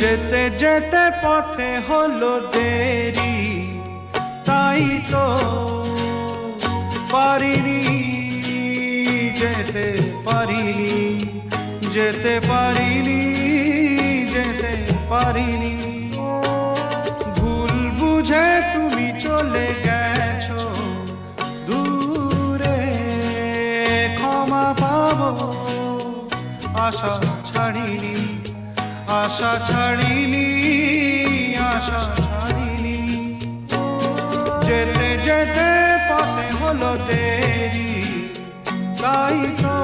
যেতে যেতে পথে হলো দেরি, তাই তো পারিনি, যেতে পারিনি, যেতে পারিনি, যেতে পারিনি। ভুল বুঝে তুমি চলে গেছো দূরে, ক্ষমা পাবো আশা ছাড়িনি, আশা ছাড়িনি, আশা ছাড়িনি। যেতে যেতে পথে হলো দেরি, তাই তো